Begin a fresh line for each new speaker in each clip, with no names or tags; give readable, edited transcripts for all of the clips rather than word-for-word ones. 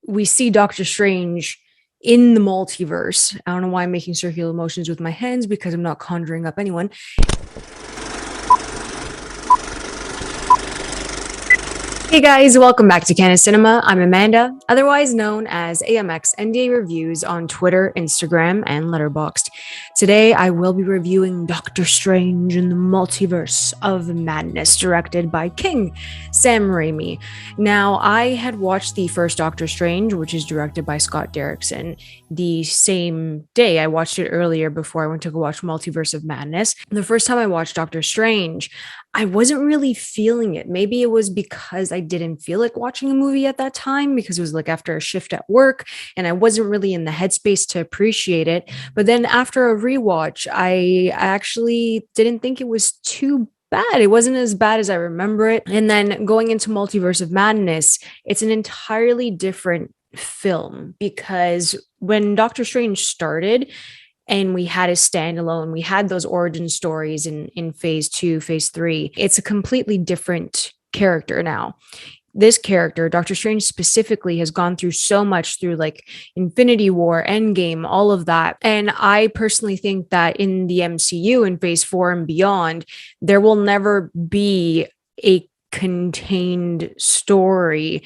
we see Doctor Strange in the multiverse. I don't know why I'm making circular motions with my hands because I'm not conjuring up anyone. Hey guys, welcome back to Candid Cinema. I'm Amanda, otherwise known as AMX NDA Reviews on Twitter, Instagram, and Letterboxd. Today I will be reviewing Doctor Strange in the Multiverse of Madness, directed by King Sam Raimi. Now, I had watched the first Doctor Strange, which is directed by Scott Derrickson, the same day. I watched it earlier before I went to go watch Multiverse of Madness. The first time I watched Doctor Strange, I wasn't really feeling it. Maybe it was because I didn't feel like watching a movie at that time because it was like after a shift at work and I wasn't really in the headspace to appreciate it. But then after a rewatch, I actually didn't think it was too bad. It wasn't as bad as I remember it. And then going into Multiverse of Madness, it's an entirely different film because when Doctor Strange started, and we had a standalone, we had those origin stories in phase 2, phase 3. It's a completely different character now. This character, Doctor Strange specifically, has gone through so much through like Infinity War, Endgame, all of that. And I personally think that in the MCU in phase 4 and beyond, there will never be a contained story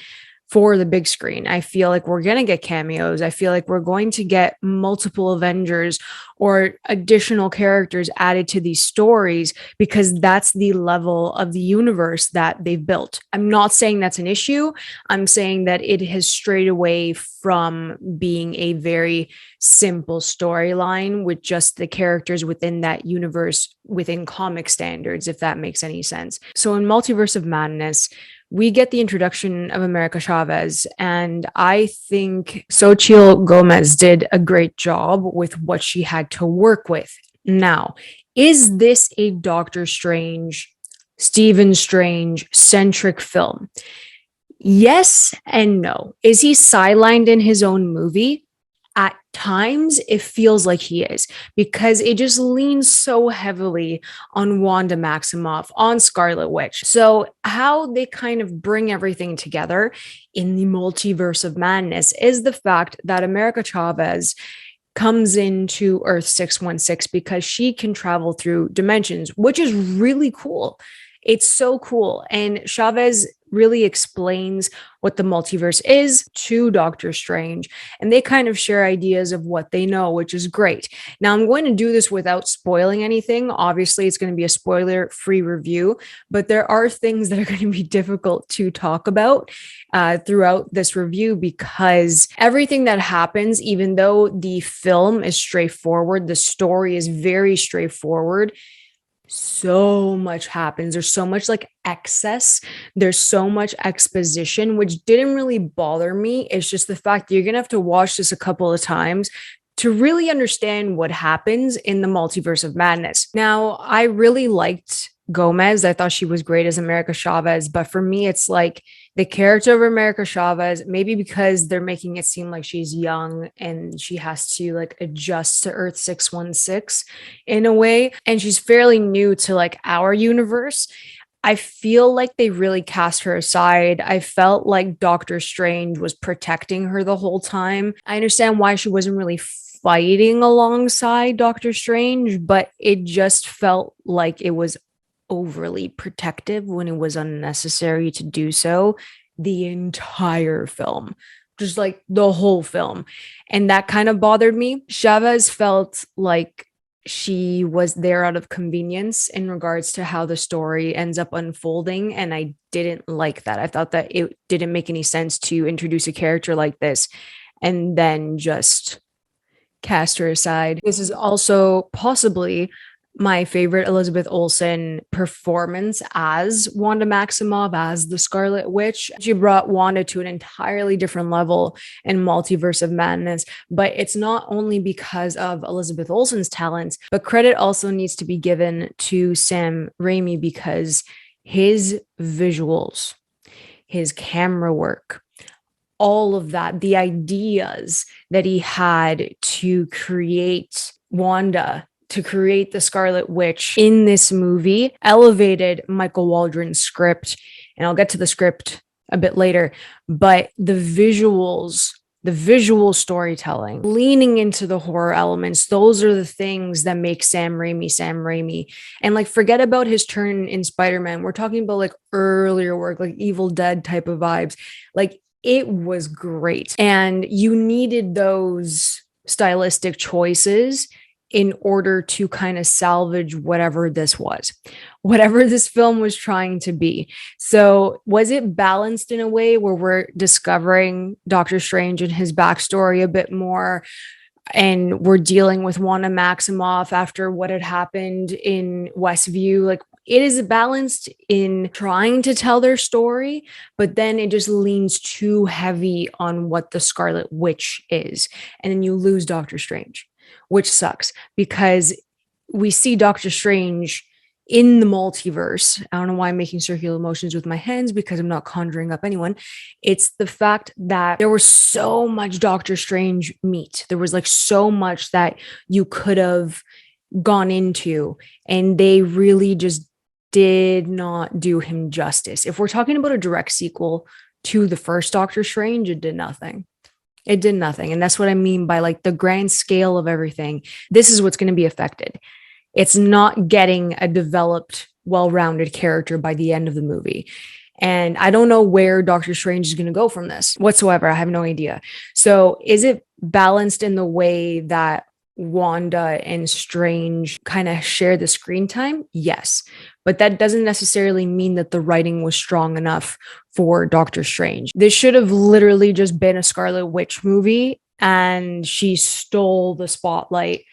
for the big screen. I feel like we're going to get cameos. I feel like we're going to get multiple Avengers or additional characters added to these stories because that's the level of the universe that they've built. I'm not saying that's an issue. I'm saying that it has strayed away from being a very simple storyline with just the characters within that universe within comic standards, if that makes any sense. So in Multiverse of Madness, we get the introduction of America Chavez, and I think Xochitl Gomez did a great job with what she had to work with. Now, is this a Doctor Strange, Stephen Strange centric film? Yes and no. Is he sidelined in his own movie? At times, it feels like he is because it just leans so heavily on Wanda Maximoff, on Scarlet Witch. So, how they kind of bring everything together in the Multiverse of Madness is the fact that America Chavez comes into Earth 616 because she can travel through dimensions, which is really cool. It's so cool. And Chavez really explains what the multiverse is to Doctor Strange. And they kind of share ideas of what they know, which is great. Now, I'm going to do this without spoiling anything. Obviously, it's going to be a spoiler-free review, but there are things that are going to be difficult to talk about throughout this review because everything that happens, even though the film is straightforward, the story is very straightforward, so much happens. There's so much like excess. There's so much exposition, which didn't really bother me. It's just the fact that you're going to have to watch this a couple of times to really understand what happens in the Multiverse of Madness. Now, I really liked Gomez. I thought she was great as America Chavez, but for me, it's like the character of America Chavez, maybe because they're making it seem like she's young and she has to like adjust to Earth 616 in a way, and she's fairly new to like our universe. I feel like they really cast her aside. I felt like Doctor Strange was protecting her the whole time. I understand why she wasn't really fighting alongside Doctor Strange, but it just felt like it was overly protective when it was unnecessary to do so the entire film, just like the whole film. And that kind of bothered me. Chavez felt like she was there out of convenience in regards to how the story ends up unfolding. And I didn't like that. I thought that it didn't make any sense to introduce a character like this and then just cast her aside. This is also possibly my favorite Elizabeth Olsen performance as Wanda Maximoff, as the Scarlet Witch. She brought Wanda to an entirely different level in Multiverse of Madness, but it's not only because of Elizabeth Olsen's talents, but credit also needs to be given to Sam Raimi because his visuals, his camera work, all of that, the ideas that he had to create Wanda, to create the Scarlet Witch in this movie, elevated Michael Waldron's script. And I'll get to the script a bit later, but the visual storytelling, leaning into the horror elements, those are the things that make Sam Raimi Sam Raimi. And like, forget about his turn in Spider-Man. We're talking about like earlier work, like Evil Dead type of vibes. Like, it was great. And you needed those stylistic choices in order to kind of salvage whatever this was, whatever this film was trying to be. So, was it balanced in a way where we're discovering Doctor Strange and his backstory a bit more? And we're dealing with Wanda Maximoff after what had happened in Westview. Like, it is balanced in trying to tell their story, but then it just leans too heavy on what the Scarlet Witch is. And then you lose Doctor Strange, which sucks because we see Doctor Strange in the multiverse. I don't know why I'm making circular motions with my hands because I'm not conjuring up anyone. It's the fact that there was so much Doctor Strange meat. There was like so much that you could have gone into, and they really just did not do him justice. If we're talking about a direct sequel to the first Doctor Strange, it did nothing. It did nothing. And that's what I mean by like the grand scale of everything. This is what's going to be affected. It's not getting a developed, well-rounded character by the end of the movie. And I don't know where Doctor Strange is going to go from this whatsoever. I have no idea. So is it balanced in the way that Wanda and Strange kind of share the screen time? Yes. But that doesn't necessarily mean that the writing was strong enough for Doctor Strange. This should have literally just been a Scarlet Witch movie, and she stole the spotlight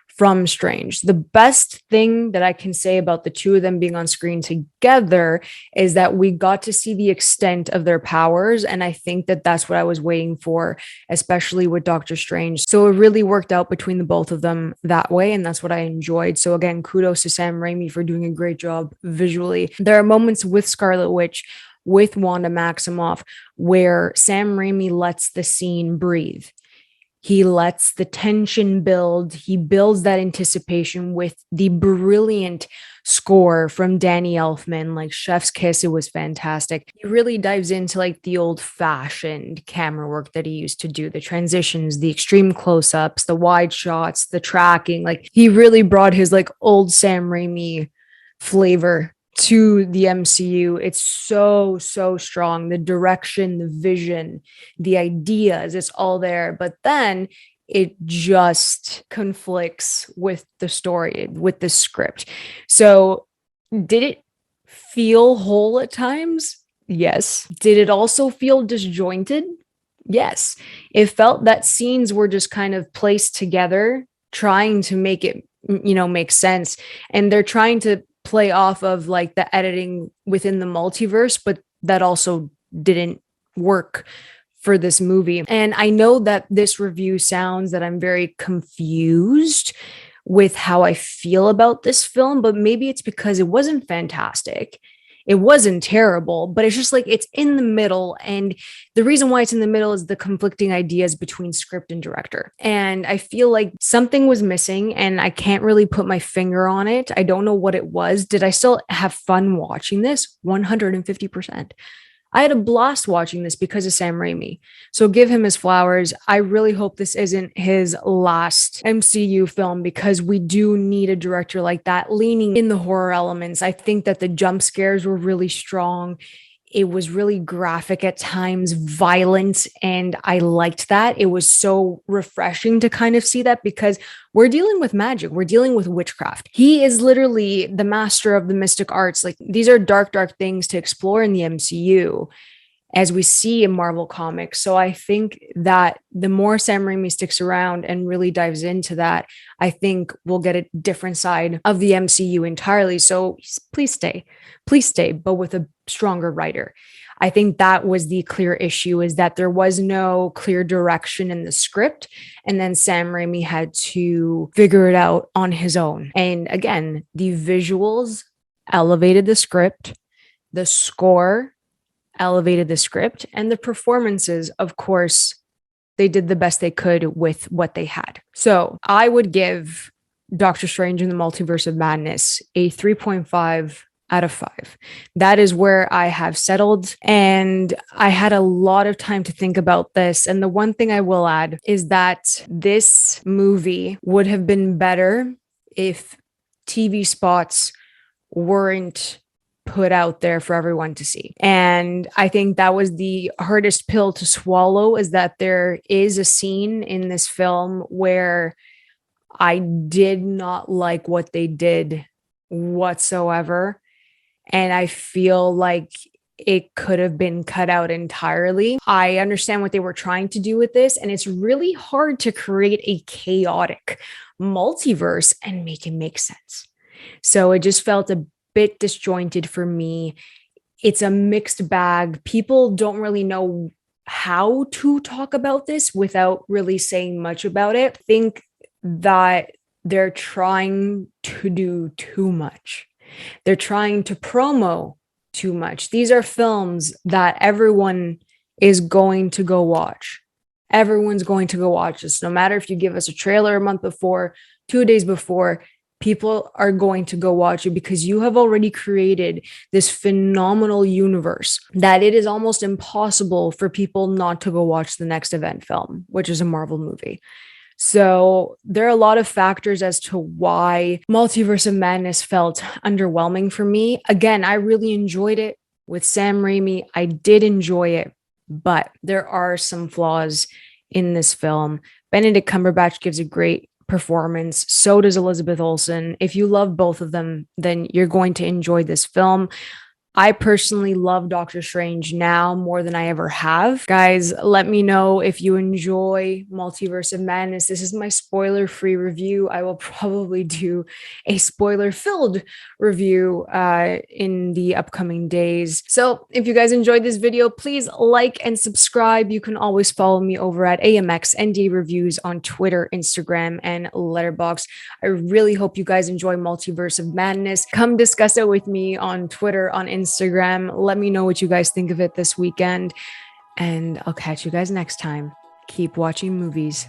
from Strange. The best thing that I can say about the two of them being on screen together is that we got to see the extent of their powers. And I think that that's what I was waiting for, especially with Doctor Strange. So it really worked out between the both of them that way. And that's what I enjoyed. So again, kudos to Sam Raimi for doing a great job visually. There are moments with Scarlet Witch, with Wanda Maximoff, where Sam Raimi lets the scene breathe. He lets the tension build. He builds that anticipation with the brilliant score from Danny Elfman, like Chef's Kiss. It was fantastic. He really dives into like the old fashioned camera work that he used to do, the transitions, the extreme close ups, the wide shots, the tracking. Like, he really brought his like old Sam Raimi flavor to the MCU. It's so strong. The direction, the vision, the ideas, it's all there. But then it just conflicts with the story, with the script. So did it feel whole at times? Yes. Did it also feel disjointed? Yes. It felt that scenes were just kind of placed together, trying to make it, make sense. And they're trying to play off of like the editing within the multiverse, but that also didn't work for this movie. And I know that this review sounds that I'm very confused with how I feel about this film, but maybe it's because it wasn't fantastic. It wasn't terrible, but it's just like it's in the middle. And the reason why it's in the middle is the conflicting ideas between script and director. And I feel like something was missing, and I can't really put my finger on it. I don't know what it was. Did I still have fun watching this? 150%. I had a blast watching this because of Sam Raimi. So give him his flowers. I really hope this isn't his last MCU film, because we do need a director like that leaning in the horror elements. I think that the jump scares were really strong. It was really graphic at times, violent, and I liked that. It was so refreshing to kind of see that, because we're dealing with magic. We're dealing with witchcraft. He is literally the master of the mystic arts. Like, these are dark things to explore in the MCU, as we see in Marvel Comics. So I think that the more Sam Raimi sticks around and really dives into that, I think we'll get a different side of the MCU entirely. So please stay, but with a stronger writer. I think that was the clear issue, is that there was no clear direction in the script. And then Sam Raimi had to figure it out on his own. And again, the visuals elevated the script, the score elevated the script, and the performances, of course, they did the best they could with what they had. So I would give Doctor Strange in the Multiverse of Madness a 3.5 out of 5. That is where I have settled. And I had a lot of time to think about this. And the one thing I will add is that this movie would have been better if TV spots weren't put out there for everyone to see. And I think that was the hardest pill to swallow, is that there is a scene in this film where I did not like what they did whatsoever. And I feel like it could have been cut out entirely. I understand what they were trying to do with this, and it's really hard to create a chaotic multiverse and make it make sense. So it just felt a bit disjointed for me. It's a mixed bag. People don't really know how to talk about this without really saying much about it. I think that they're trying to do too much. They're trying to promo too much. These are films that everyone is going to go watch. Everyone's going to go watch this. No matter if you give us a trailer a month before, 2 days before, people are going to go watch it because you have already created this phenomenal universe that it is almost impossible for people not to go watch the next event film, which is a Marvel movie. So there are a lot of factors as to why Multiverse of Madness felt underwhelming for me. Again, I really enjoyed it with Sam Raimi. I did enjoy it, but there are some flaws in this film. Benedict Cumberbatch gives a great performance. So does Elizabeth Olsen. If you love both of them, then you're going to enjoy this film. I personally love Doctor Strange now more than I ever have. Guys, let me know if you enjoy Multiverse of Madness. This is my spoiler-free review. I will probably do a spoiler-filled review in the upcoming days. So if you guys enjoyed this video, please like and subscribe. You can always follow me over at AMX ND Reviews on Twitter, Instagram, and Letterboxd. I really hope you guys enjoy Multiverse of Madness. Come discuss it with me on Twitter, on Instagram. Let me know what you guys think of it this weekend, and I'll catch you guys next time. Keep watching movies.